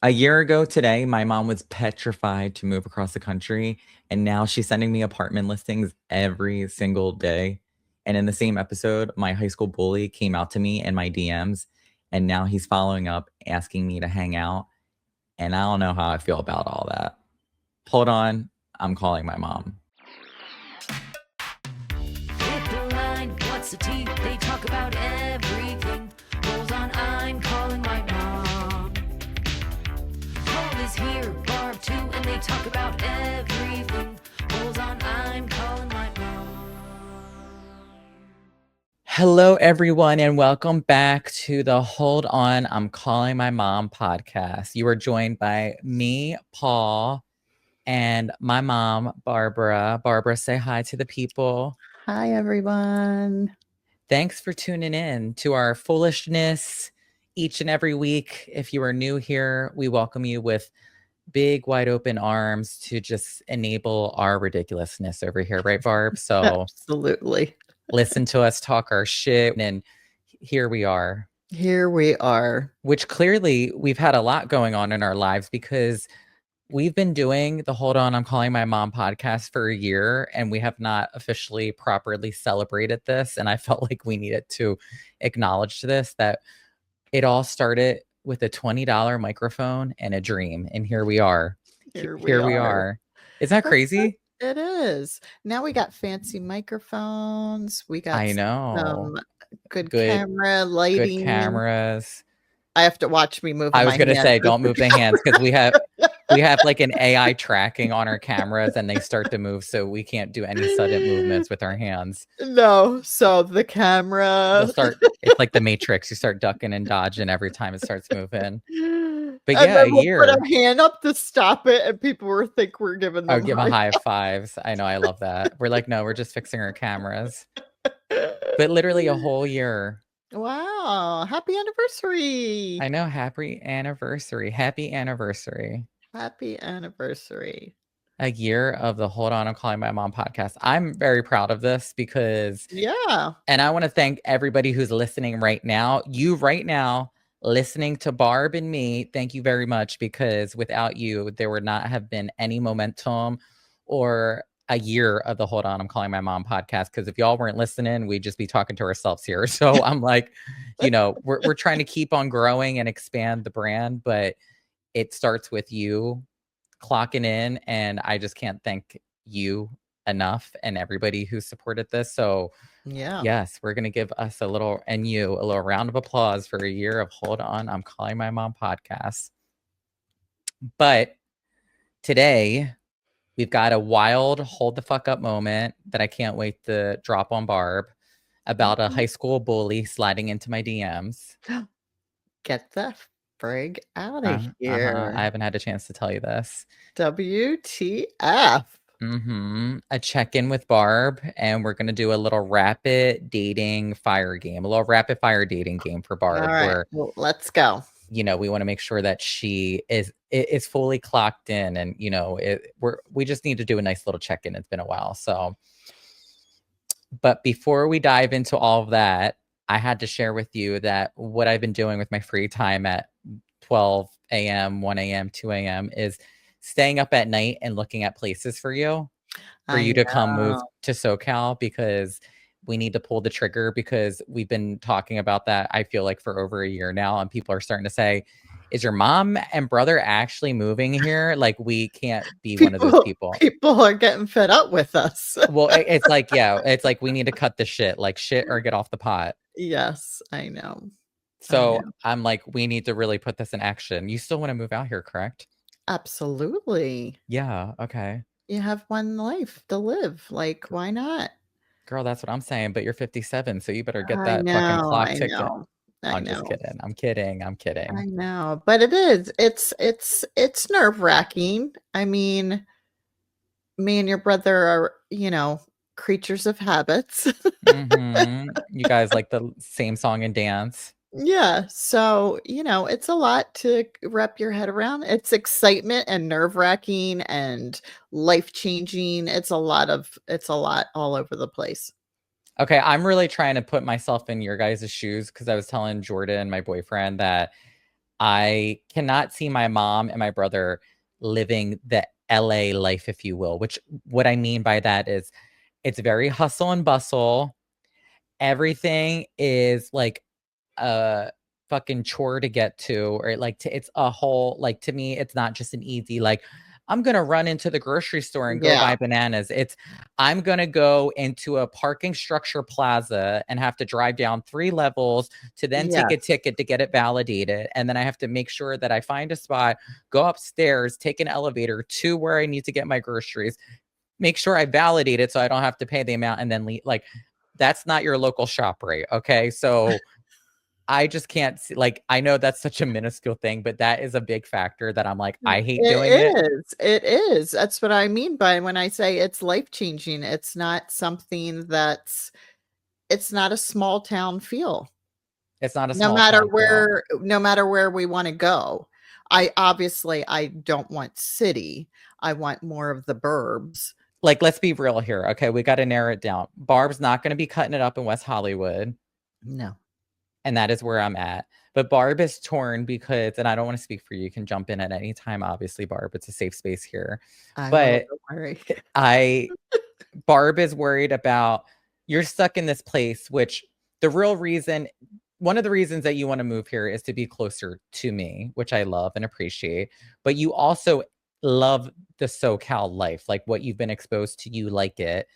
A year ago today, my mom was petrified to move across the country, and now she's sending me apartment listings every single day. And in the same episode, my high school bully came out to me in my DMs, and now he's following up asking me to hang out. And I don't know how I feel about all that. Hold on, I'm calling my mom. Hit the line, what's the tea? They talk about everything. Hold on, I'm calling my mom. Paul is here, Barb too, and they talk about everything. Hold on, I'm calling my mom. Hello, everyone, and welcome back to the Hold On, I'm Calling My Mom podcast. You are joined by me, Paul, and my mom, Barbara. Barbara, say hi to the people. Hi, everyone. Thanks for tuning in to our foolishness each and every week. If you are new here, we welcome you with big, wide open arms to just enable our ridiculousness over here, right, Barb? So Absolutely. listen to us talk our shit, and here we are. Here we are. Which clearly we've had a lot going on in our lives because we've been doing the Hold On, I'm Calling My Mom podcast for a year, and we have not officially properly celebrated this. And I felt like we needed to acknowledge this, that it all started with a $20 microphone and a dream. And here we are. Here we are. Isn't that crazy? It is. Now we got fancy microphones. We got I know. some good camera lighting. Good cameras. I have to watch me move. I was going to say, don't move the hands because we have like an AI tracking on our cameras and they start to move. So we can't do any sudden movements with our hands. No. So the camera. It's like the Matrix. You start ducking and dodging every time it starts moving. But and yeah, then we'll a year. Put our hand up to stop it and people will think we're giving them high fives. I know. I love that. We're like, no, we're just fixing our cameras. But literally a whole year. Wow. Happy anniversary. I know. Happy anniversary. Happy anniversary. Happy anniversary. A year of the Hold On, I'm Calling My Mom podcast. I'm very proud of this because and I want to thank everybody who's listening right now. You right now listening to Barb and me, thank you very much, because without you, there would not have been any momentum or a year of the Hold On, I'm Calling My Mom podcast. Because if y'all weren't listening, we'd just be talking to ourselves here. So I'm like, we're trying to keep on growing and expand the brand, but it starts with you clocking in, and I just can't thank you enough and everybody who supported this. So yes, we're gonna give us a little round of applause for a year of Hold On, I'm Calling My Mom podcast. But today we've got a wild hold the fuck up moment that I can't wait to drop on Barb about a high school bully sliding into my DMs. Get the frig out of here. I haven't had a chance to tell you this. WTF. A check-in with Barb, and we're going to do a little rapid dating fire game, a little rapid fire dating game for Barb. All right, well, let's go. We want to make sure that she is fully clocked in, and we just need to do a nice little check-in. It's been a while. So, but before we dive into all of that, I had to share with you that what I've been doing with my free time at 12 a.m., 1 a.m., 2 a.m. is staying up at night and looking at places for you to come move to SoCal, because we need to pull the trigger, because we've been talking about that, I feel like, for over a year now. And people are starting to say, is your mom and brother actually moving here? Like, we can't be one of those people. People are getting fed up with us. Well, it's like, it's like we need to cut the shit, like shit or get off the pot. Yes, I know. So I'm like, we need to really put this in action. You still want to move out here, correct? Absolutely. Yeah. Okay. You have one life to live. Like, why not? Girl, that's what I'm saying. But you're 57, so you better get that fucking clock ticket. I'm just kidding. I'm kidding. I know, but it is. It's nerve-wracking. I mean, me and your brother are, creatures of habits. You guys like the same song and dance. Yeah. So, it's a lot to wrap your head around. It's excitement and nerve-wracking and life-changing. It's a lot all over the place. Okay, I'm really trying to put myself in your guys' shoes, because I was telling Jordan, my boyfriend, that I cannot see my mom and my brother living the LA life, if you will, which what I mean by that is it's very hustle and bustle. Everything is like a fucking chore to get to, or like it's a whole, like, to me, it's not just an easy, like, I'm gonna run into the grocery store and go buy bananas. It's I'm gonna go into a parking structure plaza and have to drive down 3 levels to then take a ticket to get it validated. And then I have to make sure that I find a spot, go upstairs, take an elevator to where I need to get my groceries, make sure I validate it so I don't have to pay the amount and then leave. Like, that's not your local shop rate. Okay. So I just can't see, like, I know that's such a minuscule thing, but that is a big factor that I'm like, I hate doing it. It is. That's what I mean by when I say it's life-changing. It's not something it's not a small town feel. It's not a small town feel. No matter where we want to go. I don't want city. I want more of the burbs. Like, let's be real here. Okay, we got to narrow it down. Barb's not going to be cutting it up in West Hollywood. No. And that is where I'm at. But Barb is torn because, and I don't want to speak for you. You can jump in at any time, obviously, Barb. It's a safe space here. But Barb is worried about, you're stuck in this place, which the real reason, one of the reasons that you want to move here is to be closer to me, which I love and appreciate. But you also love the SoCal life, like what you've been exposed to, you like it.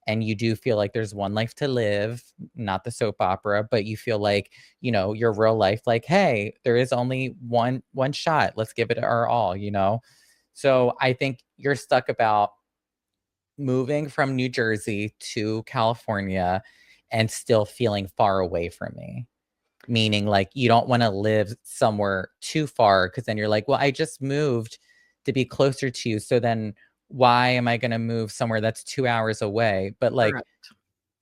And you do feel like there's one life to live, not the soap opera, but you feel like, you know, your real life, like, hey, there is only one shot. Let's give it our all, you know? So I think you're stuck about moving from New Jersey to California and still feeling far away from me. Meaning, like, you don't want to live somewhere too far, because then you're like, well, I just moved to be closer to you. So then why am I going to move somewhere that's 2 hours away? But like,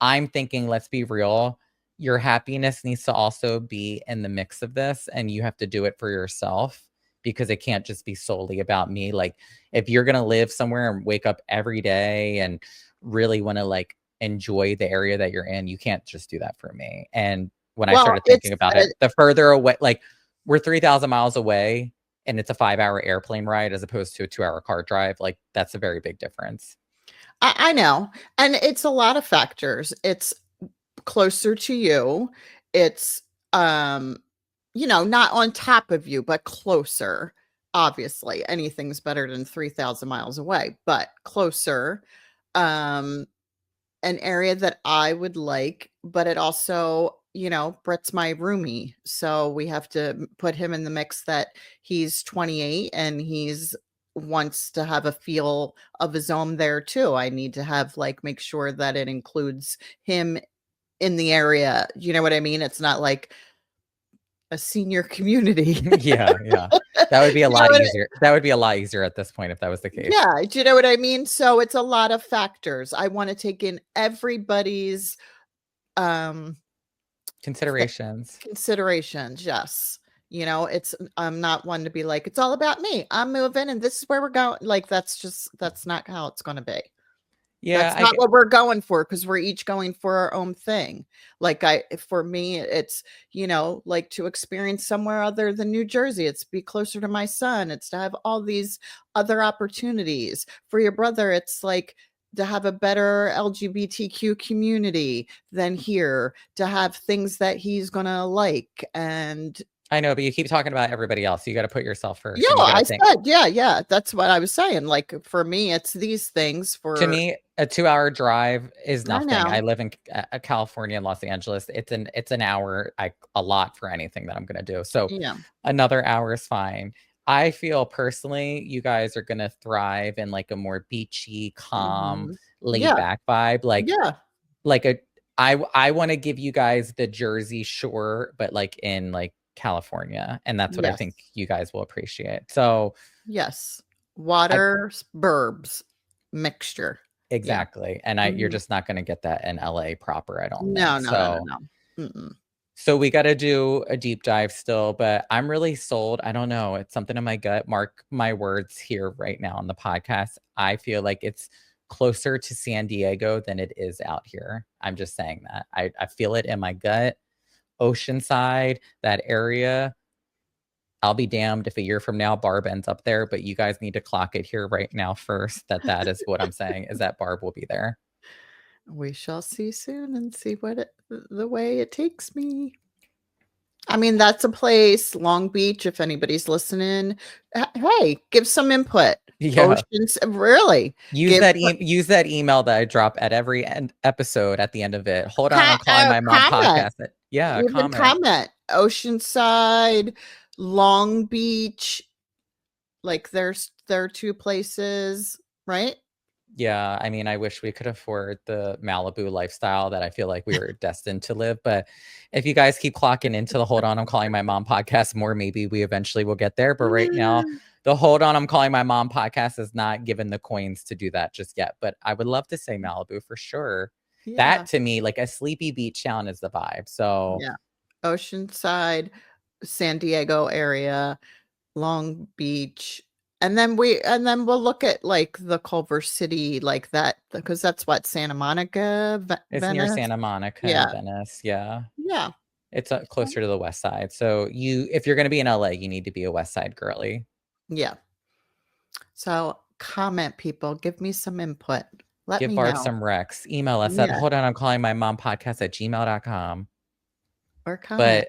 I'm thinking, let's be real. Your happiness needs to also be in the mix of this, and you have to do it for yourself, because it can't just be solely about me. Like, if you're going to live somewhere and wake up every day and really want to like enjoy the area that you're in, you can't just do that for me. And when I started thinking about it, the further away, like, we're 3,000 miles away and it's a 5-hour airplane ride as opposed to a 2-hour car drive. Like, that's a very big difference. I know. And it's a lot of factors. It's closer to you. It's, you know, not on top of you, but closer. Obviously, anything's better than 3,000 miles away, but closer. An area that I would like, but it also, you know, Brett's my roomie. So we have to put him in the mix that he's 28 and he's wants to have a feel of his own there too. I need to have like make sure that it includes him in the area. You know what I mean? It's not like a senior community. Yeah. That would be a lot easier. That would be a lot easier at this point if that was the case. Yeah. Do you know what I mean? So it's a lot of factors. I want to take in everybody's considerations. Yes. You know, I'm not one to be like, it's all about me. I'm moving and this is where we're going. Like, that's not how it's going to be. Yeah, that's not what we're going for, because we're each going for our own thing. Like, for me, it's, you know, like to experience somewhere other than New Jersey. It's be closer to my son. It's to have all these other opportunities. For your brother, it's like to have a better LGBTQ community than here, to have things that he's gonna like. And I know, but you keep talking about everybody else. You got to put yourself first. Yeah, I said, yeah. That's what I was saying. Like, for me, it's these things. To me, a 2-hour drive is nothing. I live in California and Los Angeles. It's an hour, a lot for anything that I'm going to do. So another hour is fine. I feel personally, you guys are going to thrive in like a more beachy, calm, laid back vibe. I want to give you guys the Jersey Shore, but like in like California. And that's what I think you guys will appreciate. So water, burbs mixture. Exactly. And you're just not going to get that in LA proper, I don't think. No. So we got to do a deep dive still, but I'm really sold. I don't know. It's something in my gut. Mark my words here right now on the podcast. I feel like it's closer to San Diego than it is out here. I'm just saying that. I feel it in my gut. Oceanside, that area. I'll be damned if a year from now Barb ends up there, but you guys need to clock it here right now first that is what I'm saying, is that Barb will be there. We shall see soon and see what the way it takes me. I mean, that's a place, Long Beach, if anybody's listening. Hey, give some input. Yeah. Oceans, really. Use that email that I drop at every episode at the end of it. Hold on, I'm calling my mom comment. podcast. Yeah, Even comment. Oceanside, Long Beach. Like there are 2 places, right? Yeah, I mean, I wish we could afford the Malibu lifestyle that I feel like we were destined to live. But if you guys keep clocking into the Hold On, I'm Calling My Mom podcast more, maybe we eventually will get there. But right now, the Hold On, I'm Calling My Mom podcast is not given the coins to do that just yet. But I would love to say Malibu for sure. Yeah. That to me, like a sleepy beach town is the vibe. So yeah, Oceanside, San Diego area, Long Beach. And then we'll look at like the Culver City, like that, because that's what, Santa Monica, it's Venice? near Santa Monica and Venice. Yeah. Yeah. It's closer to the West Side. So if you're going to be in LA, you need to be a West Side girly. Yeah. So comment, people, give me some input. Give Barb some recs. Email us at Hold On, I'm Calling My Mom podcast at gmail.com. Or comment.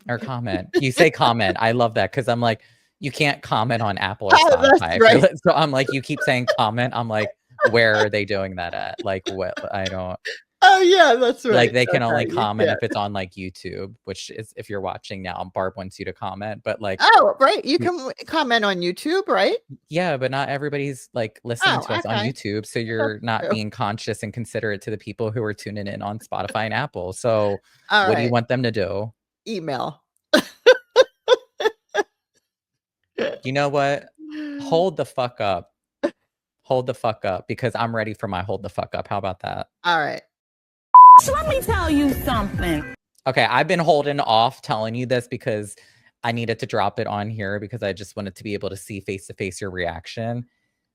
Or comment. You say comment. I love that because I'm like, you can't comment on Apple or Spotify. Right. So I'm like, you keep saying comment. I'm like, where are they doing that at? Like, what? I don't. Oh yeah, that's right. Like they can only comment if it's on like YouTube, which is if you're watching now, Barb wants you to comment, but like, oh right, you can comment on YouTube, right? Yeah, but not everybody's like listening to us on YouTube, so you're not being conscious and considerate to the people who are tuning in on Spotify and Apple. So what do you want them to do? Email. You know what? Hold the fuck up. Hold the fuck up, because I'm ready for my hold the fuck up. How about that? All right. So let me tell you something. Okay, I've been holding off telling you this because I needed to drop it on here because I just wanted to be able to see face to face your reaction.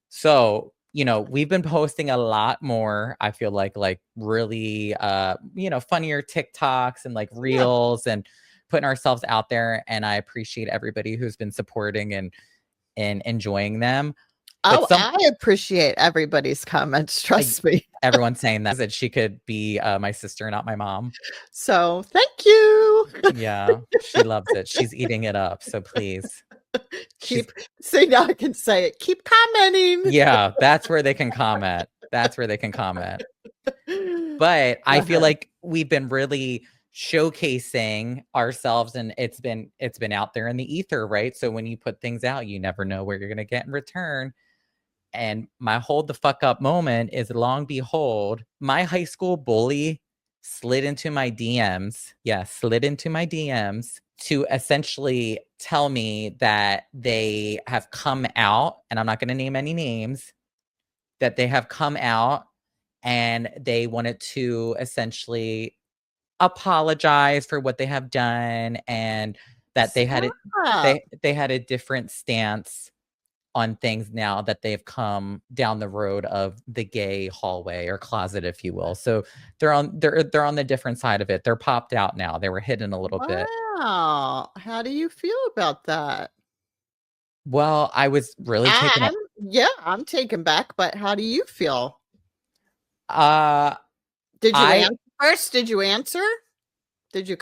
So, we've been posting a lot more, I feel like really, funnier TikToks and like reels and putting ourselves out there. And I appreciate everybody who's been supporting and enjoying them. I appreciate everybody's comments. Trust me. Everyone's saying that she could be my sister, not my mom. So thank you. Yeah, she loves it. She's eating it up. So please see, now I can say it. Keep commenting. Yeah, that's where they can comment. But I feel like we've been really showcasing ourselves, and it's been out there in the ether, right? So when you put things out, you never know where you're going to get in return. And my hold the fuck up moment is, long behold, my high school bully slid into my DMs. Yeah, slid into my DMs to essentially tell me that they have come out, and I'm not going to name any names, that they have come out and they wanted to essentially apologize for what they have done, and that they had a different stance on things now that they've come down the road of the gay hallway or closet, if you will. So they're on the different side of it. They're popped out now. They were hidden a little bit. Wow. How do you feel about that? Well, I was really taken. I'm taken back, but how do you feel? Did you answer first? Did you answer? Did you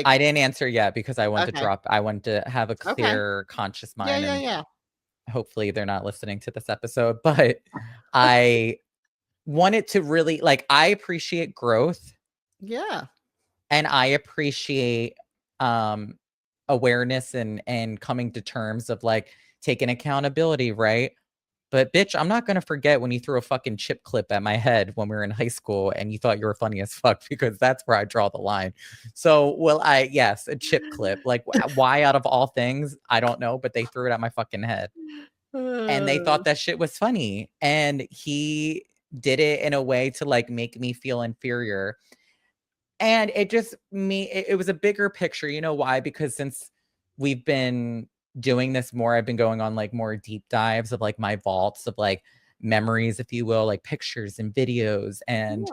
I didn't answer yet because I wanted to have a clear, conscious mind. Yeah. Hopefully they're not listening to this episode, but I wanted to really, I appreciate growth. Yeah. And I appreciate awareness and coming to terms of taking accountability, right? But bitch, I'm not going to forget when you threw a fucking chip clip at my head when we were in high school and you thought you were funny as fuck, because that's where I draw the line. So, yes, a chip clip. Why out of all things? I don't know, but they threw it at my fucking head. And they thought that shit was funny. And he did it in a way to make me feel inferior. And it was a bigger picture. You know why? Because since we've been doing this more, I've been going on more deep dives of my vaults of memories, if you will, pictures and videos. And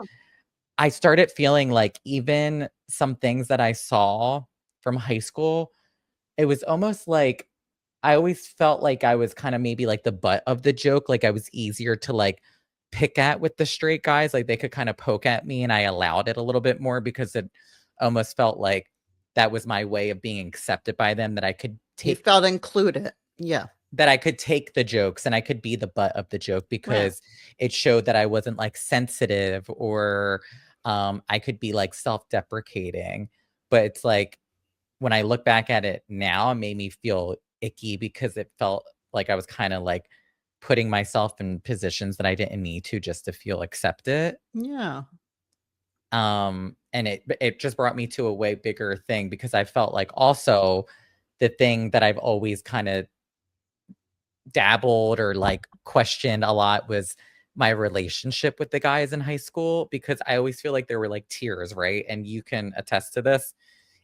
I started feeling even some things that I saw from high school, it was almost I always felt like I was kind of maybe like the butt of the joke. Like I was easier to like pick at with the straight guys. Like they could kind of poke at me and I allowed it a little bit more because it almost felt like that was my way of being accepted by them, that I could You take felt included. Yeah. that I could take the jokes and I could be the butt of the joke because it showed that I wasn't like sensitive or I could be like self-deprecating. But it's like when I look back at it now, it made me feel icky because it felt like I was kind of like putting myself in positions that I didn't need to just to feel accepted. Yeah. And it just brought me to a way bigger thing because I felt like also the thing that I've always kind of dabbled or like questioned a lot was my relationship with the guys in high school, because I always feel like there were like tiers, right? And you can attest to this.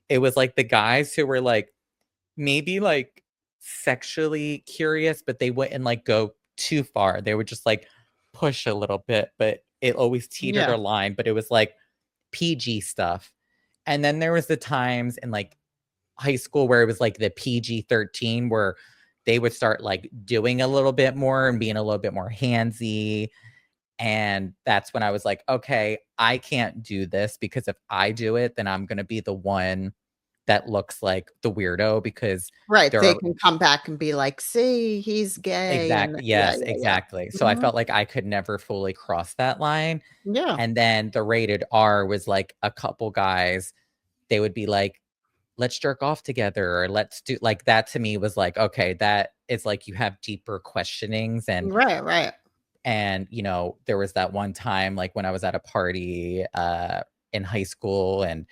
It was like the guys who were like maybe like sexually curious, but they wouldn't like go too far. They would just like push a little bit, but it always teetered a line, but it was like PG stuff. And then there was the times in like high school where it was like the PG-13 where they would start like doing a little bit more and being a little bit more handsy. And that's when I was like, okay, I can't do this, because if I do it, then I'm going to be the one that looks like the weirdo, because they can come back and be like, see, he's gay. Exactly. Yes, exactly. So I felt like I could never fully cross that line. Yeah. And then the rated R was like a couple guys, they would be like, let's jerk off together, or let's do like that. To me was like, okay, that is like you have deeper questionings. And right. And you know, there was that one time like when I was at a party in high school, and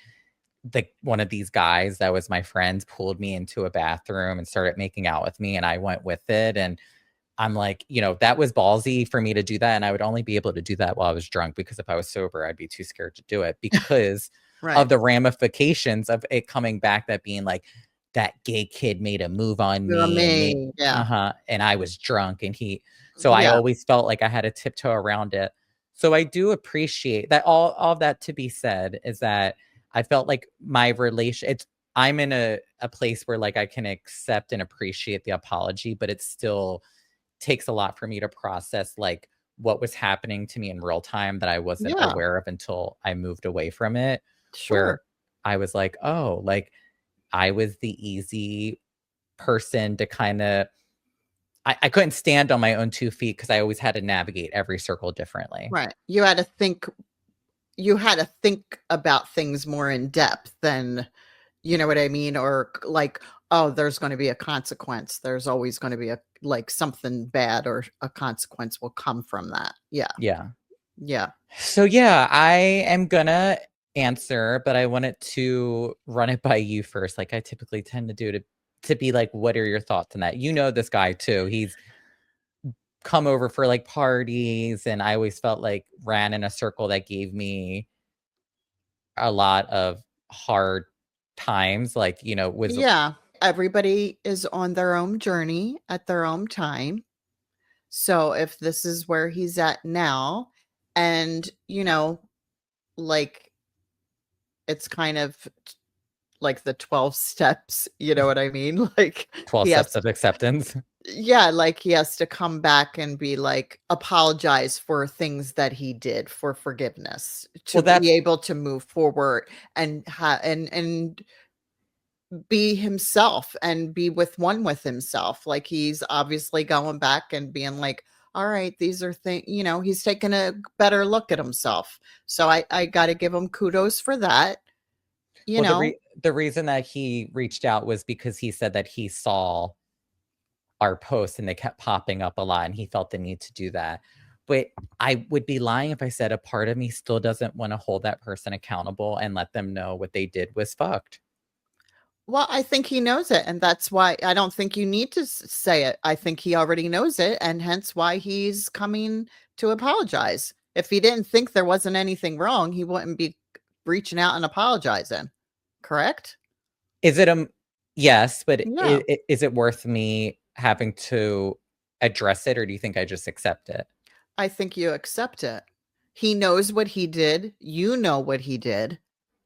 one of these guys that was my friend pulled me into a bathroom and started making out with me, and I went with it. And I'm like, you know, that was ballsy for me to do that. And I would only be able to do that while I was drunk, because if I was sober, I'd be too scared to do it because of the ramifications of it coming back, that being like, that gay kid made a move on me. And I was drunk, and I always felt like I had to tiptoe around it. So I do appreciate that. All that to be said is that I felt like my I'm in a place where like I can accept and appreciate the apology, but it still takes a lot for me to process like what was happening to me in real time that I wasn't aware of until I moved away from it. Where I was like, oh, like I was the easy person to kind of, I couldn't stand on my own 2 feet because I always had to navigate every circle differently. Right. You had to think about things more in depth than, you know what I mean? Or like, oh, there's going to be a consequence. There's always going to be something bad or a consequence will come from that. Yeah. So I am gonna answer, but I wanted to run it by you first, like I typically tend to do, to be like, what are your thoughts on that? You know this guy too. He's come over for like parties, and I always felt like ran in a circle that gave me a lot of hard times. Like, you know, everybody is on their own journey at their own time. So if this is where he's at now, and you know, like it's kind of like the 12 steps, you know what I mean? Like 12 steps of acceptance. Yeah, like he has to come back and be like, apologize for things that he did, for forgiveness, to be able to move forward and and be himself and be one with himself. Like he's obviously going back and being like, all right, these are things, you know, he's taking a better look at himself. So I got to give him kudos for that. You know, the reason that he reached out was because he said that he saw our posts and they kept popping up a lot, and he felt the need to do that. But I would be lying if I said a part of me still doesn't want to hold that person accountable and let them know what they did was fucked. Well, I think he knows it, and that's why I don't think you need to say it. I think he already knows it, and hence why he's coming to apologize. If he didn't think there wasn't anything wrong, he wouldn't be reaching out and apologizing. Correct? Is it yes, but is it worth me having to address it, or do you think I just accept it? I think you accept it. He knows what he did. You know what he did.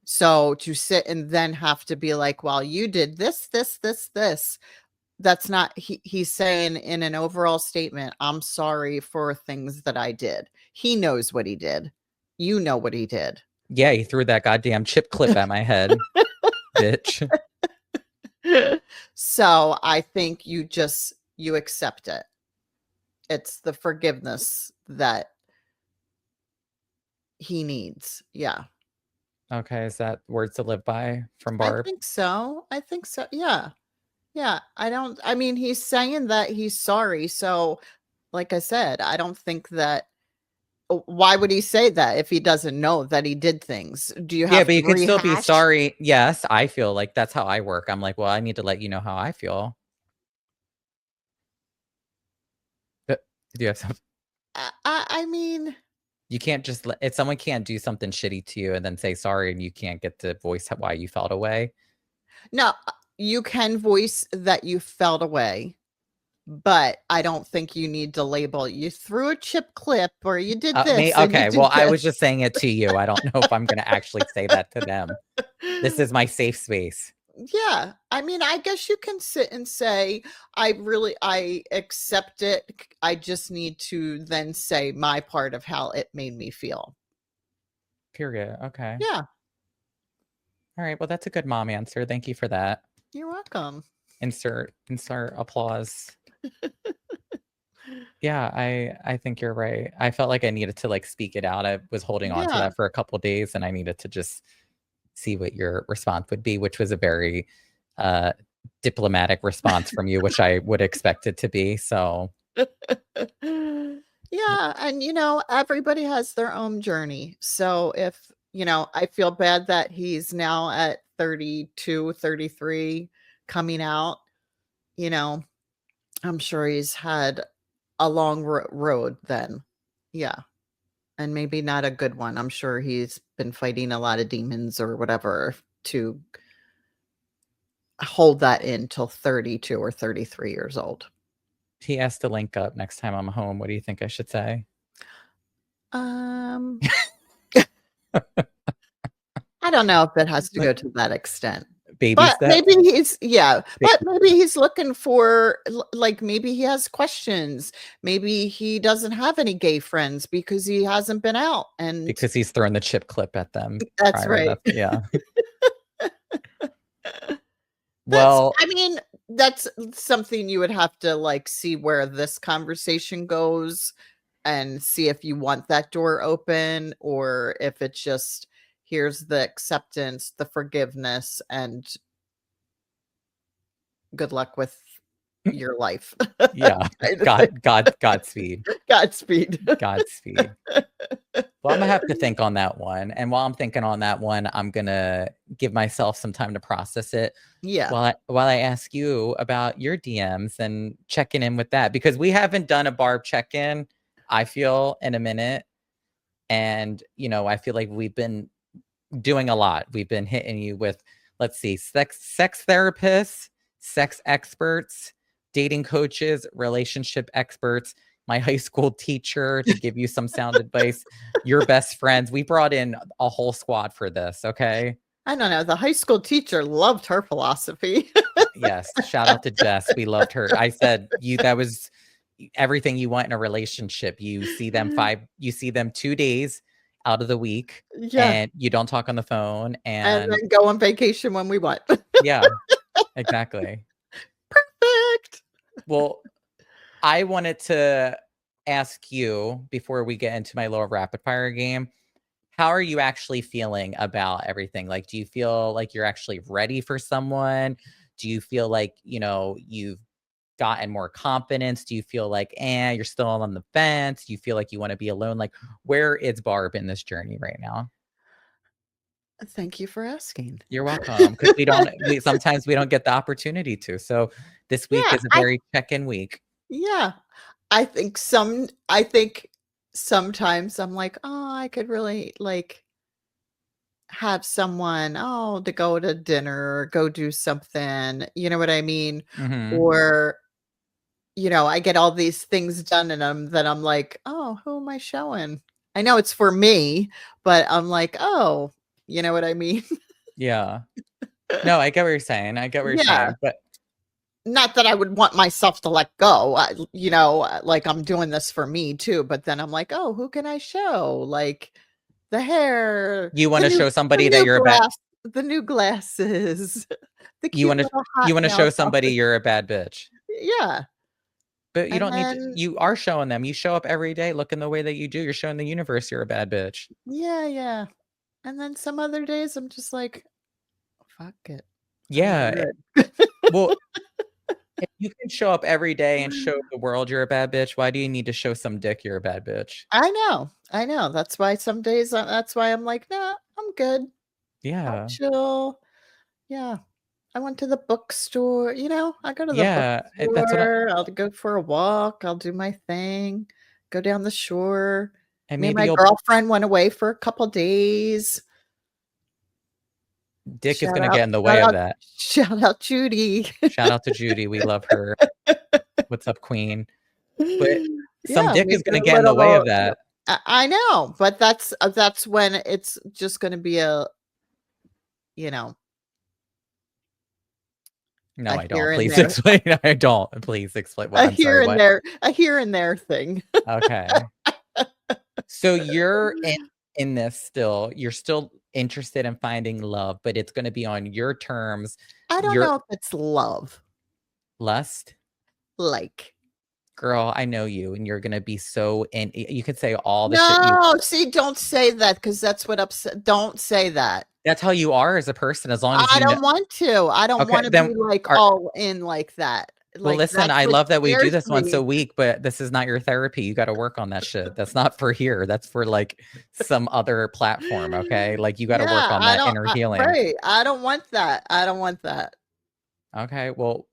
So to sit and then have to be like, well, you did this. that's not, he's saying in an overall statement, I'm sorry for things that I did. He knows what he did. You know what he did. Yeah, he threw that goddamn chip clip at my head, bitch. So I think you accept it. It's the forgiveness that he needs. Yeah. Okay, is that words to live by from Barb? I think so. Yeah. Yeah. I mean, he's saying that he's sorry. So, like I said, I don't think that. Why would he say that if he doesn't know that he did things? Do you have but to you could still be rehash? sorry. Yes, I feel like that's how I work. I'm like, well, I need to let you know how I feel. Do you have something? I mean, You can't just if someone can't do something shitty to you and then say sorry and you can't get to voice why you felt away. no, you can voice that you felt away, but I don't think you need to label you threw a chip clip or you did this. Okay, well, I was just saying it to you. I don't know if I'm going to actually say that to them. This is my safe space. Yeah. I mean, I guess you can sit and say, I accept it. I just need to then say my part of how it made me feel. Period. Okay. Yeah. All right. Well, that's a good mom answer. Thank you for that. You're welcome. Insert applause. Yeah, I think you're right. I felt like I needed to like speak it out. I was holding on to that for a couple days and I needed to just see what your response would be, which was a very diplomatic response from you, which I would expect it to be. So yeah, and everybody has their own journey. So if, I feel bad that he's now at 32, 33 coming out, I'm sure he's had a long road then. Yeah. And maybe not a good one. I'm sure he's been fighting a lot of demons or whatever to hold that in till 32 or 33 years old. he has to link up next time I'm home. What do you think I should say? I don't know if it has to go to that extent. Baby steps. Maybe but maybe he's looking for, like, maybe he has questions. Maybe he doesn't have any gay friends because he hasn't been out, and because he's thrown the chip clip at them. That's right. Yeah. Well, I mean, that's something you would have to like see where this conversation goes and see if you want that door open or if it's just here's the acceptance, the forgiveness, and good luck with your life. Yeah. Godspeed. Godspeed. Godspeed. Well, I'm gonna have to think on that one. And while I'm thinking on that one, I'm gonna give myself some time to process it. Yeah. While I ask you about your DMs and checking in with that, because we haven't done a Barb check-in, I feel, in a minute. And I feel like we've been doing a lot. We've been hitting you with, let's see, sex therapists, sex experts, dating coaches, relationship experts, my high school teacher to give you some sound advice, your best friends. We brought in a whole squad for this, okay? I don't know. The high school teacher loved her philosophy. Yes. Shout out to Jess. We loved her. I said, that was everything you want in a relationship. You see them 2 days out of the week, and you don't talk on the phone, and then go on vacation when we want. Yeah, exactly. Perfect. Well, I wanted to ask you before we get into my little rapid fire game, how are you actually feeling about everything? Like, do you feel like you're actually ready for someone? Do you feel like, you've gotten more confidence? Do you feel like, you're still on the fence? Do you feel like you want to be alone? Like, where is Barb in this journey right now? Thank you for asking. You're welcome. Because sometimes we don't get the opportunity to. So this week is a very check-in week. Yeah. I think sometimes I'm like, oh, I could really like have someone, to go to dinner or go do something. You know what I mean? Mm-hmm. Or, I get all these things done and then I'm like, oh, who am I showing? I know it's for me, but I'm like, oh, you know what I mean? Yeah. No, I get what you're saying. But not that I would want myself to let go, like I'm doing this for me too, but then I'm like, oh, who can I show? Like the hair, You want to show somebody that you're a bad, the new glasses, the you cute want to, little you hot want to nail show somebody polish. you're a bad bitch. Yeah. But you And don't need to, then, you are showing them. You show up every day looking the way that you do. You're showing the universe you're a bad bitch. yeah. And then some other days I'm just like, fuck it. I'm Yeah. good. Well, if you can show up every day and show the world you're a bad bitch, why do you need to show some dick you're a bad bitch? I know. That's why some days, that's why I'm like, nah, I'm good. I'll Yeah. chill. Yeah. I went to the bookstore, I go to the Yeah. That's what I, bookstore, I'll go for a walk, I'll do my thing, go down the shore. and Me and maybe my you'll, girlfriend went away for a couple days. dick is Shout going to out get in the shout way of out that. shout out Judy. Shout out to Judy. We love her. What's up, queen? But some Yeah, dick we is do going to a get in the way of little that. I know, but that's when it's just gonna be you know, No, a I here don't. and Please there explain. I don't. Please explain. What? a I'm sorry. here and What? there a here and there thing. Okay. So you're in this still. You're still interested in finding love, but it's going to be on your terms. I don't Your know if it's love, lust. like Girl, I know you, and you're going to be so in. You could say all the shit you. no, see, don't say that because that's what upset. Don't say that. That's how you are as a person. As long as I you know. don't want to. I don't Okay, want to be then. like Are, all in like that. Well, Like listen, that's I what love that we do scares this once me. a week, but this is not your therapy. You got to work on that shit. That's not for here. That's for like some other platform. Okay. Like you got to work Yeah, on I that don't. inner healing. Right. I don't want that. I don't want that. Okay. Well,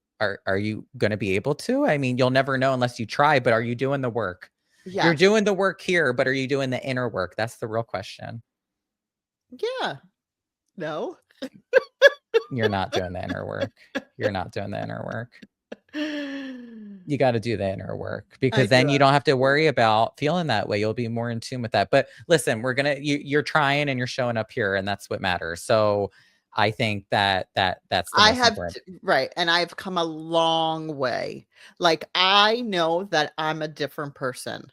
are you going to be able to? I mean, you'll never know unless you try, but are you doing the work? You're Yes. doing the work here, but are you doing the inner work? That's the real question. Yeah. No. You're not doing the inner work. You're not doing the inner work. You got to do the inner work because I then do you it. don't have to worry about feeling that way. You'll be more in tune with that. But listen, you're trying and you're showing up here, and that's what matters. So I think that's the I most have important. right, and I've come a long way. Like I know that I'm a different person.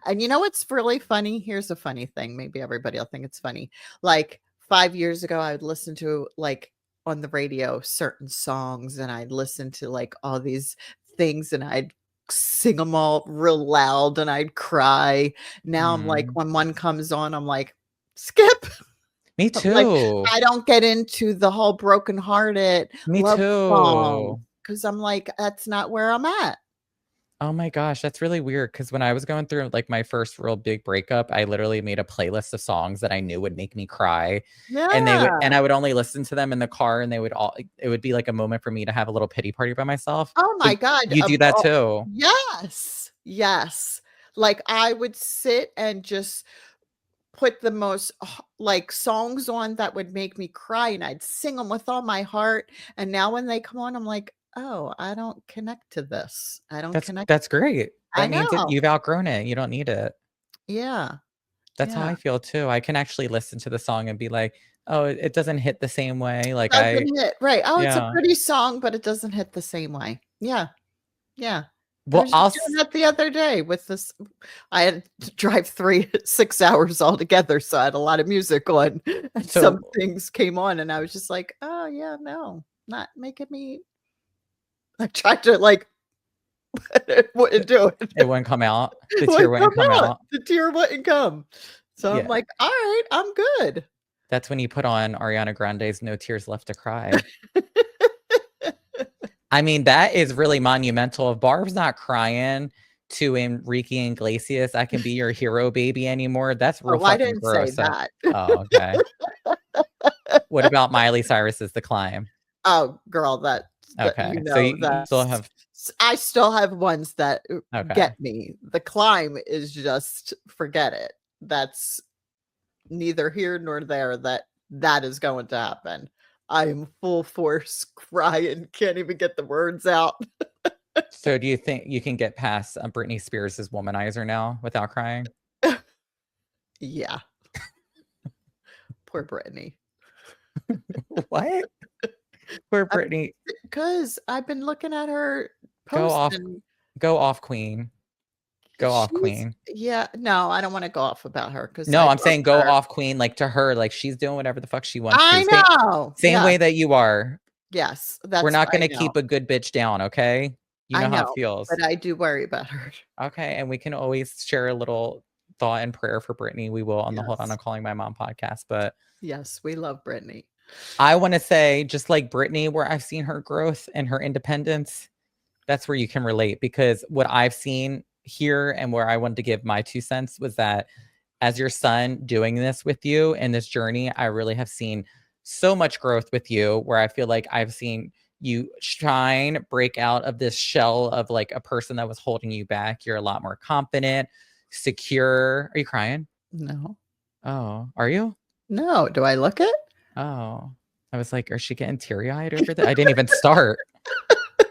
And you know what's really funny? Here's a funny thing. Maybe everybody will think it's funny. Like 5 years ago, I would listen to like on the radio certain songs and I'd listen to like all these things and I'd sing them all real loud and I'd cry. Now I'm like, Mm. when one comes on, I'm like, skip. Me Like, too. I don't get into the whole brokenhearted Me love song too. because I'm like, that's not where I'm at. Oh my gosh, that's really weird. Because when I was going through like my first real big breakup, I literally made a playlist of songs that I knew would make me cry, and Yeah. I would only listen to them in the car, and it would be like a moment for me to have a little pity party by myself. Oh But my God. you do that too. Yes. Yes. Like I would sit and just put the most like songs on that would make me cry and I'd sing them with all my heart. And now when they come on, I'm like, oh, I don't connect to this. I don't connect. That's great. I That means that know. you've outgrown it. You don't need it. Yeah. That's how Yeah. I feel too. I can actually listen to the song and be like, "Oh, it doesn't hit the same way." Like Doesn't hit. Right. Oh, it's a yeah. pretty song, but it doesn't hit the same way. Yeah. Yeah. I Well, was just doing that the other day with this. I had to drive 6 hours altogether, so I had a lot of music on, and some so things came on, and I was just like, "Oh, yeah, no, not making me." I tried to, like, it wouldn't do it. it wouldn't come out. The It tear wouldn't wouldn't come come out. out. The tear wouldn't come. So I'm Yeah. like, "Alright, I'm good." That's when you put on Ariana Grande's No Tears Left to Cry. I mean, that is really monumental. If Barb's not crying to Enrique Iglesias, "I Can Be Your Hero, Baby" anymore, that's real Oh, I fucking didn't say gross. that. Oh, okay. What about Miley Cyrus's The Climb? Oh, girl, that Okay. So you still that's have I still have ones that okay. get me. The climb is just forget it. That's neither here nor there that is going to happen. I'm full force crying, can't even get the words out. So do you think you can get past Britney Spears' Womanizer now without crying? Yeah. Poor Brittany. What? Poor Brittany. Because I've been looking at her Go posts off. and Go off, queen. Go off, she's queen. yeah, no, I don't wanna go off about her because No, I I'm love saying go her. off, queen, like to her, like she's doing whatever the fuck she wants to. I know. Same Yes, way that you are. yes, We're that's not I gonna know. keep a good bitch down, okay? You I know how it know, feels. but I do worry about her. Okay, and we can always share a little thought and prayer for Brittany. We will on the Hold On, Yes. I'm Calling My Mom podcast. But Yes, we love Brittany. I want to say, just like Brittany, where I've seen her growth and her independence, that's where you can relate. Because what I've seen here and where I wanted to give my 2 cents was that as your son doing this with you in this journey, I really have seen so much growth with you where I feel like I've seen you shine, break out of this shell of like a person that was holding you back. You're a lot more confident, secure. Are you crying? No. Oh, are you? No, do I look it? Oh, I was like, is she getting teary-eyed over that? I didn't even start.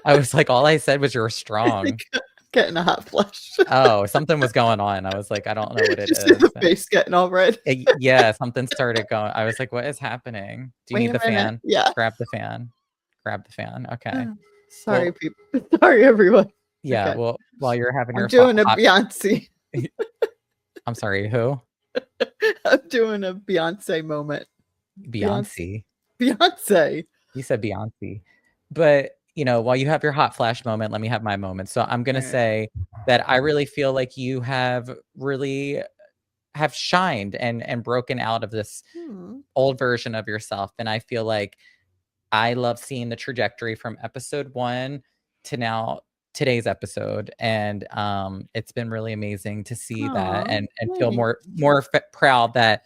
I was like, all I said was you're strong. Getting a hot flush. Oh, something was going on. I was like, I don't know what it You see is. the face getting all red? Yeah, something started going. I was like, what is happening? Do you Wait need a the minute. fan? Yeah. Grab the fan. Grab the fan. Okay. Sorry, Well, people. Sorry, everyone. yeah. Okay. Well, while you're having I'm your doing a Beyonce. I'm sorry, who? I'm doing a Beyonce moment. Beyonce. Beyonce. You said Beyonce. But, while you have your hot flash moment, let me have my moment. So I'm going to say that I really feel like you have really have shined and broken out of this old version of yourself. And I feel like I love seeing the trajectory from episode 1 to now today's episode. And it's been really amazing to see that and feel more proud that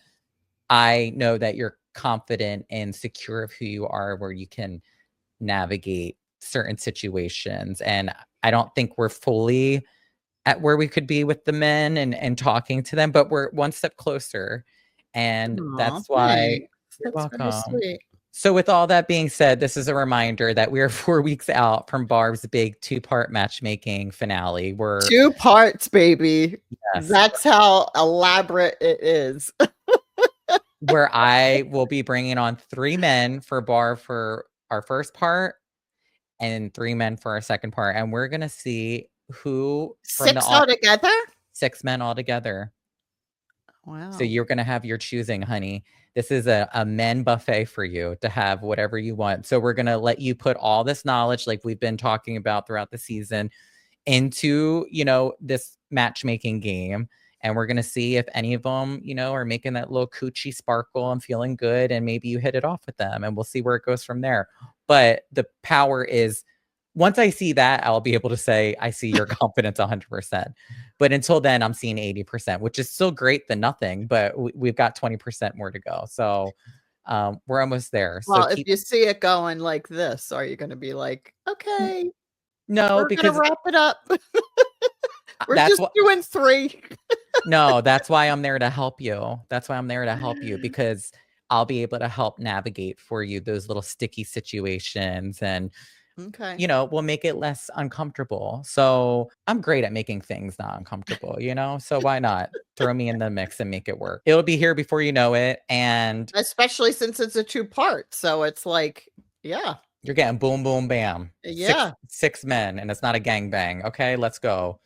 I know that you're confident and secure of who you are, where you can navigate certain situations. And I don't think we're fully at where we could be with the men and talking to them, but we're one step closer. And that's why you're That's very welcome. sweet. So with all that being said, this is a reminder that we are 4 weeks out from Barb's big 2-part matchmaking finale. We're 2 parts, baby. Yes. That's how elaborate it is. Where I will be bringing on 3 men for Barb for our first part and 3 men for our second part. And we're going to see who from 6 altogether? 6 men altogether. Wow. So you're going to have your choosing, honey. This is a men buffet for you to have whatever you want. So we're going to let you put all this knowledge, like we've been talking about throughout the season, into, this matchmaking game. And we're going to see if any of them, are making that little coochie sparkle and feeling good. And maybe you hit it off with them and we'll see where it goes from there. But the power is, once I see that, I'll be able to say, I see your confidence 100%. But until then, I'm seeing 80%, which is still great than nothing. But we've got 20% more to go. So we're almost there. Well, so if you see it going like this, are you going to be like, okay, no, we're going to wrap it up. We're that's just doing 3. No, that's why I'm there to help you. That's why I'm there to help you, because I'll be able to help navigate for you those little sticky situations and, we'll make it less uncomfortable. So I'm great at making things not uncomfortable, so why not throw me in the mix and make it work? It'll be here before you know it. And especially since it's a 2-part. So it's like, yeah. You're getting boom, boom, bam. Yeah. 6 men, and it's not a gangbang. Okay, let's go.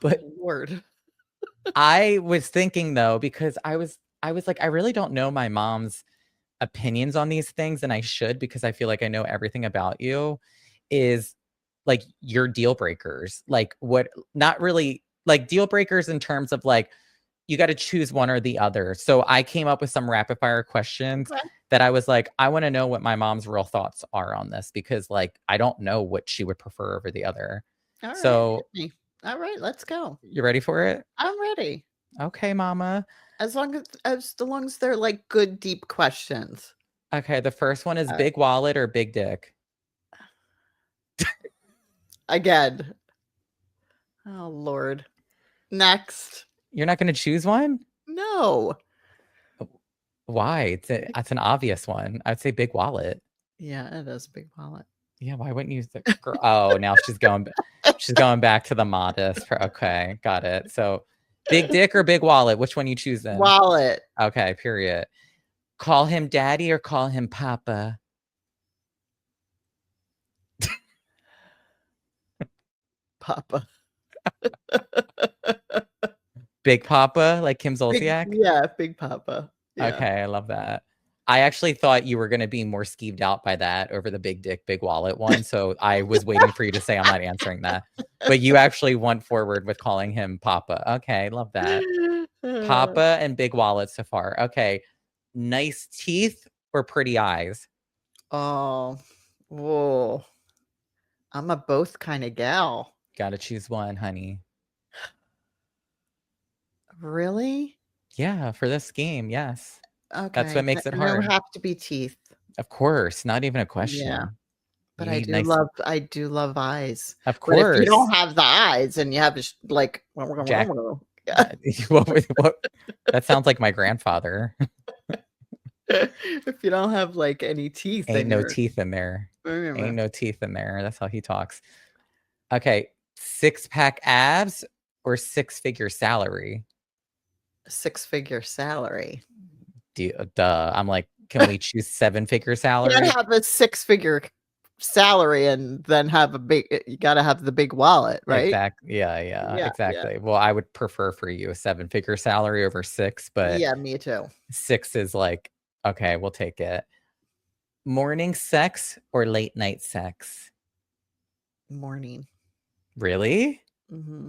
But Word. I was thinking though, because I was like, I really don't know my mom's opinions on these things, and I should, because I feel like I know everything about you, is like your deal breakers. Like what, not really like deal breakers in terms of like, you got to choose one or the other. So I came up with some rapid fire questions that I was like, I want to know what my mom's real thoughts are on this, because like, I don't know what she would prefer over the other. All right, let's go. You ready for it? I'm ready. Okay, mama. As long as they're like good, deep questions. Okay, the first one is big wallet or big dick? Again. Oh, Lord. Next. You're not going to choose one? No. Why? That's an obvious one. I'd say big wallet. Yeah, it is big wallet. Yeah, why wouldn't you? Oh, now she's going back to the modest. Okay, got it. So big dick or big wallet? Which one you choosing? Wallet. Okay, period. Call him daddy or call him papa? Papa. Big Papa, like Kim Zolciak? Yeah, Big Papa. Yeah. Okay, I love that. I actually thought you were going to be more skeeved out by that over the big dick, big wallet one. So I was waiting for you to say I'm not answering that. But you actually went forward with calling him Papa. Okay, love that. Papa and big wallet so far. Okay. Nice teeth or pretty eyes? Oh, whoa. I'm a both kind of gal. Gotta choose one, honey. Really? Yeah, for this game, yes. Okay. That's what makes it It'll hard. have to be teeth. Of course, not even a question. Yeah. But You I need do nice- love eyes. Of But if you course. don't have the eyes and you have like Jack- yeah. what? That sounds like my grandfather. If you don't have like any teeth, Ain't then no you're- teeth in there. Remember. Ain't no teeth in there. That's how he talks. Okay, 6-pack abs or 6-figure salary? 6-figure salary. Duh. I'm like, can we choose 7-figure salary? You gotta have a 6-figure salary and then have you gotta have the big wallet, right? Exactly. Yeah, exactly. Well, I would prefer for you a 7-figure salary over 6, but Yeah, me too. 6 is like, okay, we'll take it. Morning sex or late night sex? Morning. Really? Mm-hmm.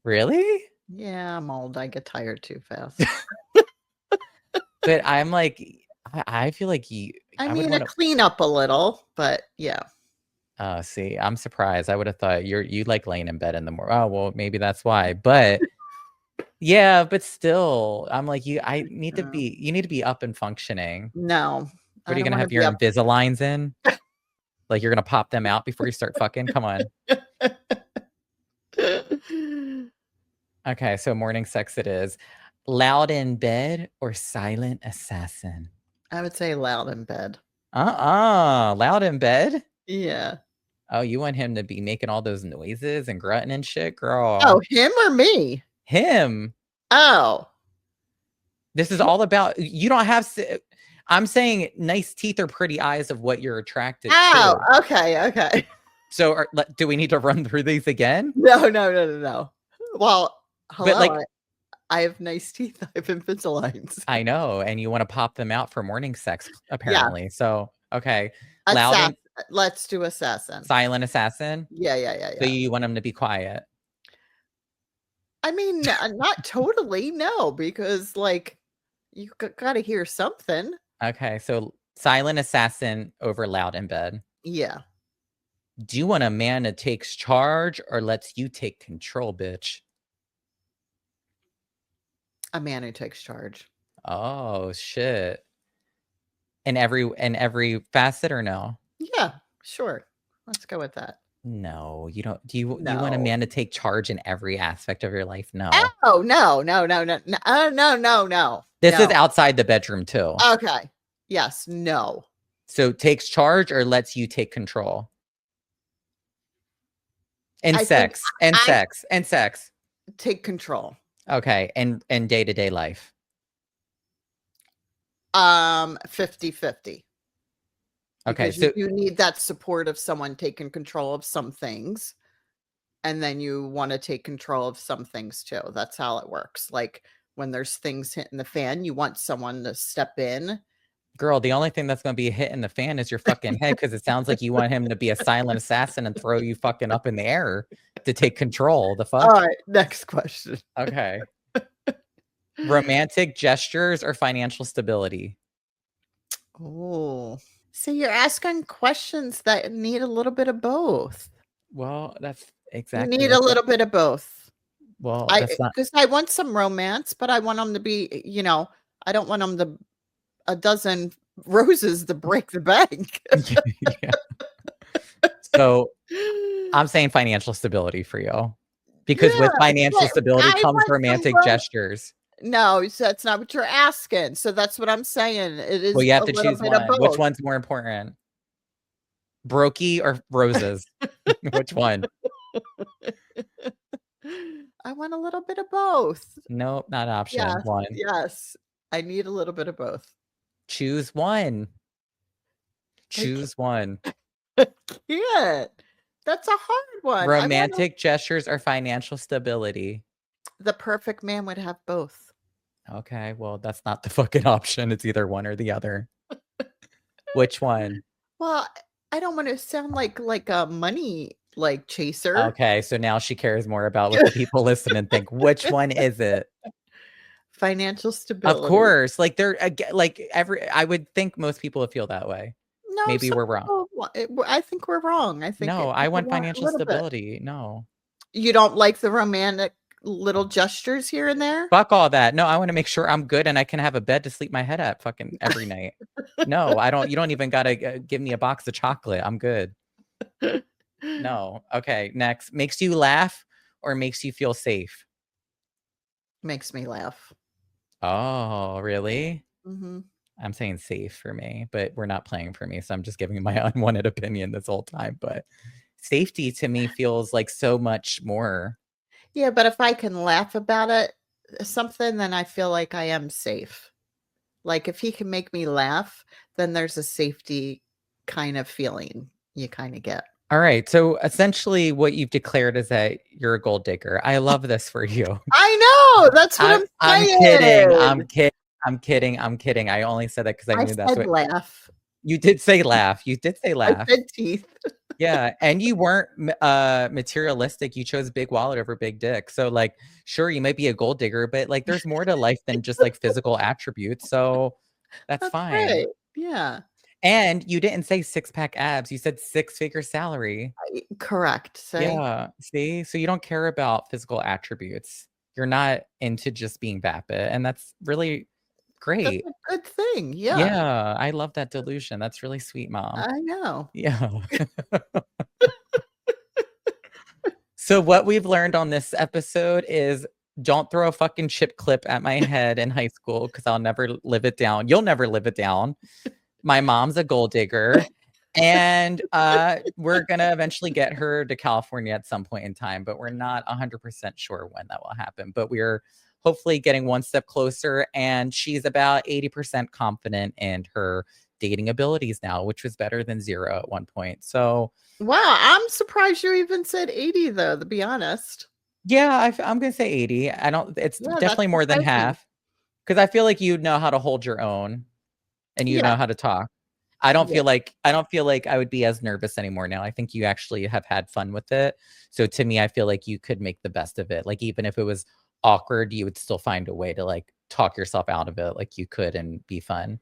Really? Yeah, I'm old. I get tired too fast. But I'm like, I feel like you. I mean, to clean up a little, but yeah. See, I'm surprised. I would have thought you like laying in bed in the morning. Oh, well, maybe that's why. But yeah, but still, I'm like you. You need to be up and functioning. No. What are you gonna have your Invisaligns in? Like you're gonna pop them out before you start fucking? Come on. Okay, so morning sex it is. Loud in bed or silent assassin? I would say loud in bed. Loud in bed? Yeah. Oh, you want him to be making all those noises and grunting and shit, girl? Oh, him or me? Him. Oh. This is all about, you don't have, I'm saying nice teeth or pretty eyes of what you're attracted to. Oh, okay. So do we need to run through these again? No. Well, hello. But like, I have nice teeth. I have Invisaligns. I know, and you want to pop them out for morning sex, apparently. Yeah. So, okay. Let's do assassin. Silent assassin? Yeah. So you want him to be quiet? I mean, not totally, no, because like you got to hear something. Okay, so silent assassin over loud in bed. Yeah. Do you want a man that takes charge or lets you take control, bitch? A man who takes charge. Oh shit. In every facet or no? Yeah, sure. Let's go with that. No, you don't. Do you want a man to take charge in every aspect of your life? No. Oh, no. This is outside the bedroom too. Okay. Yes, no. So takes charge or lets you take control? And sex. Take control. Okay, and day-to-day life. 50-50. Okay, because so you need that support of someone taking control of some things, and then you want to take control of some things too. That's how it works. Like when there's things hitting the fan, you want someone to step in. Girl, the only thing that's going to be hitting the fan is your fucking head, because it sounds like you want him to be a silent assassin and throw you fucking up in the air to take control. The fuck? All right, next question. Okay. Romantic gestures or financial stability? Oh, so you're asking questions that need a little bit of both. Well, that's exactly. You need a little bit of both. Well, because I want some romance, but I want them to be, I don't want them to a dozen roses to break the bank. Yeah. So I'm saying financial stability for you, because with financial stability comes romantic gestures. No, so that's not what you're asking. So that's what I'm saying. It is. Well, you have to choose one. Which one's more important? Brokey or roses? Which one? I want a little bit of both. Nope, not option one. Yes, I need a little bit of both. Choose one. Choose one. I can't. That's a hard one. Romantic gestures or financial stability? The perfect man would have both. Okay, well, that's not the fucking option. It's either one or the other. Which one? Well, I don't want to sound like a money chaser. Okay, so now she cares more about what the people listen and think. Which one is it? Financial stability. Of course, like I would think most people would feel that way. No, Maybe we're wrong. I think we're wrong. I think No, I want financial bit. stability. No. You don't like the romantic little gestures here and there? Fuck all that. No, I want to make sure I'm good and I can have a bed to sleep my head at fucking every night. No, I don't. You don't even gotta give me a box of chocolate. I'm good. No. Okay, next. Makes you laugh or makes you feel safe? Makes me laugh. Oh, really? Mm-hmm. I'm saying safe for me, but we're not playing for me, so I'm just giving my unwanted opinion this whole time. But safety to me feels like so much more. Yeah, but if I can laugh about it, something, then I feel like I am safe. Like if he can make me laugh, then there's a safety kind of feeling you kind of get. All right. So essentially what you've declared is that you're a gold digger. I love this for you. I know. That's what I'm saying. I'm kidding. I only said that because I knew that's what laugh. You did say laugh. You did say laugh. I said teeth. Yeah. And you weren't materialistic. You chose big wallet over big dick. So like, sure, you might be a gold digger, but like there's more to life than just like physical attributes. So that's fine. Right. Yeah. And you didn't say 6-pack abs. You said 6-figure salary. Correct. Yeah. See? So you don't care about physical attributes. You're not into just being vapid. And that's really great. That's a good thing. Yeah. Yeah. I love that delusion. That's really sweet, Mom. I know. Yeah. So what we've learned on this episode is don't throw a fucking chip clip at my head in high school because I'll never live it down. You'll never live it down. My mom's a gold digger. And we're going to eventually get her to California at some point in time, but we're not 100% sure when that will happen. But we're hopefully getting one step closer. And she's about 80% confident in her dating abilities now, which was better than 0 at one point. So wow, I'm surprised you even said 80 though, to be honest. Yeah, I'm going to say 80. It's definitely more than half. Because I feel like you know how to hold your own and you know how to talk. I don't feel like I would be as nervous anymore now. I think you actually have had fun with it. So to me, I feel like you could make the best of it. Like even if it was awkward, you would still find a way to like talk yourself out of it like you could and be fun.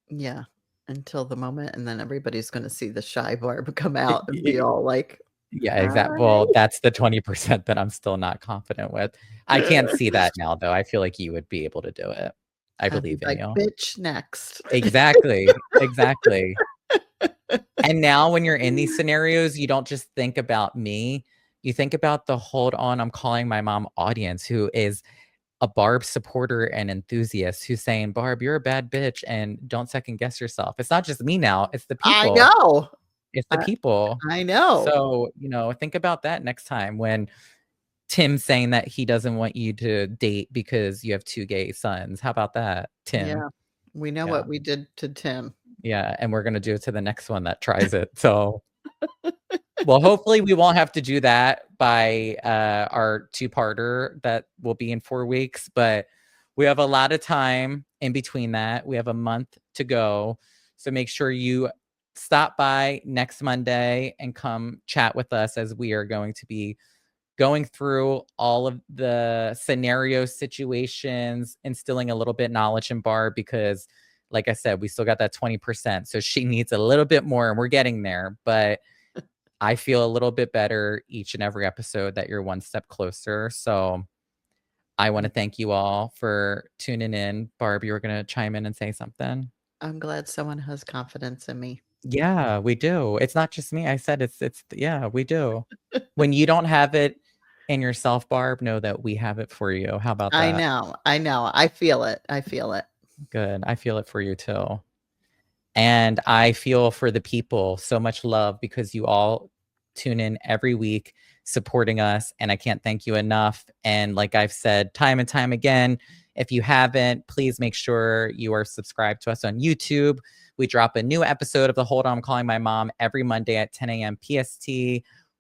Yeah. Until the moment, and then everybody's going to see the shy Barb come out and be all like, yeah, exactly. Well, that's the 20% that I'm still not confident with. I can't see that now, though. I feel like you would be able to do it. I believe in you. Bitch, next. Exactly. Exactly. And now when you're in these scenarios, you don't just think about me. You think about the hold on, I'm calling my mom audience who is a Barb supporter and enthusiast who's saying, Barb, you're a bad bitch and don't second guess yourself. It's not just me now. It's the people. I know. It's the people. I know. So, think about that next time when Tim's saying that he doesn't want you to date because you have 2 gay sons. How about that, Tim? Yeah. We know what we did to Tim. Yeah. And we're going to do it to the next one that tries it. So, well, hopefully we won't have to do that by our 2-parter that will be in 4 weeks. But we have a lot of time in between that. We have a month to go. So make sure you stop by next Monday and come chat with us as we are going to be going through all of the scenario situations, instilling a little bit knowledge in Barb because, like I said, we still got that 20%. So she needs a little bit more and we're getting there. But I feel a little bit better each and every episode that you're one step closer. So I want to thank you all for tuning in. Barb, you were going to chime in and say something. I'm glad someone has confidence in me. Yeah, we do. It's not just me. I said it's yeah, we do. When you don't have it in yourself, Barb, know that we have it for you. How about that? I know. I feel it. Good. I feel it for you too. And I feel for the people so much love because you all tune in every week supporting us. And I can't thank you enough. And like I've said time and time again, if you haven't, please make sure you are subscribed to us on YouTube. We drop a new episode of the Hold On, I'm Calling My Mom every Monday at 10 a.m. PST.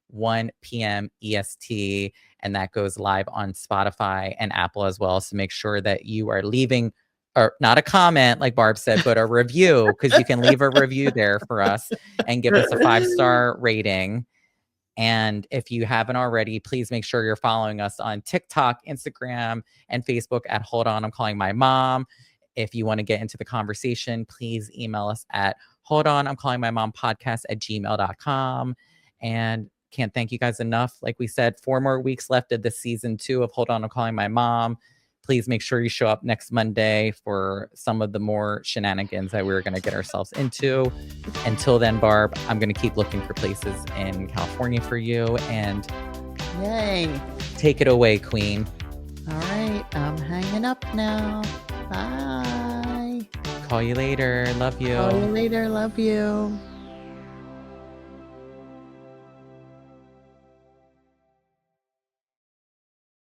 1 p.m. EST. And that goes live on Spotify and Apple as well. So make sure that you are leaving, or not a comment, like Barb said, but a review, because you can leave a review there for us and give us a 5-star rating. And if you haven't already, please make sure you're following us on TikTok, Instagram, and Facebook at Hold On, I'm Calling My Mom. If you want to get into the conversation, please email us at Hold On, I'm Calling My Mom podcast at gmail.com. And can't thank you guys enough. Like we said, 4 more weeks left of this season 2 of Hold On, I'm Calling My Mom. Please make sure you show up next Monday for some of the more shenanigans that we're going to get ourselves into. Until then, Barb, I'm going to keep looking for places in California for you. And yay. Take it away, Queen. All right. I'm hanging up now. Bye. Call you later. Love you. Call you later. Love you.